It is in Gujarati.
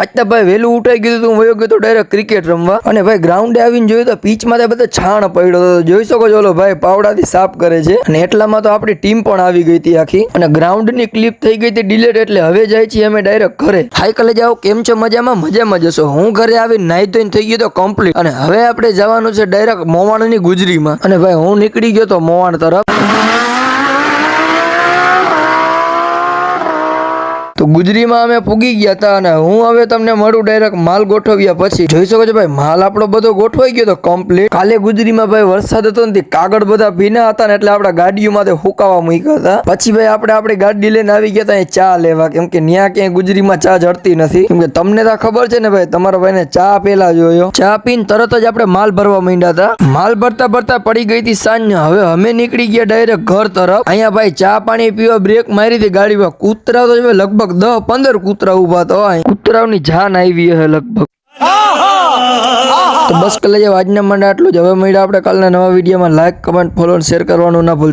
આજ તો ભાઈ વહેલું ઉઠાઈ ગયું તું, વયો ગયો તો ડાયરેક્ટ ક્રિકેટ રમવા. અને ભાઈ ગ્રાઉન્ડે આવીને જોયું તો પીચમાં બધા છાણ પડ્યો હતો. જોઈ શકો છો ઓલો ભાઈ પાવડાથી સાફ કરે છે. અને એટલામાં તો આપણી ટીમ પણ આવી ગઈ હતી આખી. અને ગ્રાઉન્ડની ક્લિપ થઈ ગઈ હતી ડિલીટ. એટલે હવે જાય છીએ અમે ડાયરેક્ટ ઘરે. હાઈ કલે જાઓ, કેમ છો? મજામાં? મજામાં જશો. હું ઘરે આવી નાઈ ધોઈને થઈ ગયો તો કમ્પ્લીટ. અને હવે આપણે જવાનું છે ડાયરેક્ટ મોવાણની ગુજરીમાં. અને ભાઈ હું નીકળી ગયો તો મોવાણ તરફ. તો ગુજરીમાં અમે પૂગી ગયા હતા. અને હું હવે તમને મળું ડાયરેક્ટ માલ ગોઠવ્યા પછી. જોઈ શકો છો ભાઈ માલ આપણો બધો ગોઠવાઈ ગયો તો કમ્પ્લીટ. કાલે ગુજરીમાં ભાઈ વરસાદ હતો ને કાગળ બધા ભીના હતા ને એટલે આપણા ગાડીઓમાં હુકાવા મૂક્યા હતા. પછી ભાઈ આપણી ગાડી લઈને આવી ગયા હતા ચા લેવા, કેમ કે ન્યા ક્યાંય ગુજરીમાં ચા જડતી નથી. કેમ કે તમને તો ખબર છે ને ભાઈ, તમારા ભાઈને ચા પેલા જોયો. ચા પીને તરત જ આપણે માલ ભરવા માંડ્યા હતા. માલ ભરતા ભરતા પડી ગઈ હતી સાંજ. હવે અમે નીકળી ગયા ડાયરેક્ટ ઘર તરફ. અહીંયા ભાઈ ચા પાણી પીવા બ્રેક મારી હતી ગાડીમાં. કૂતરા તો લગભગ 10-15 કૂતરા ઉભા તો કૂતરાઓની જાન આવી હે લગભગ. તો બસ કલે આજના માટે આટલું જ. હવે મળ્યા આપણે કાલના નવા વિડીયોમાં. લાઈક, કમેન્ટ, ફોલો, શેર કરવાનું ના ભૂલતા.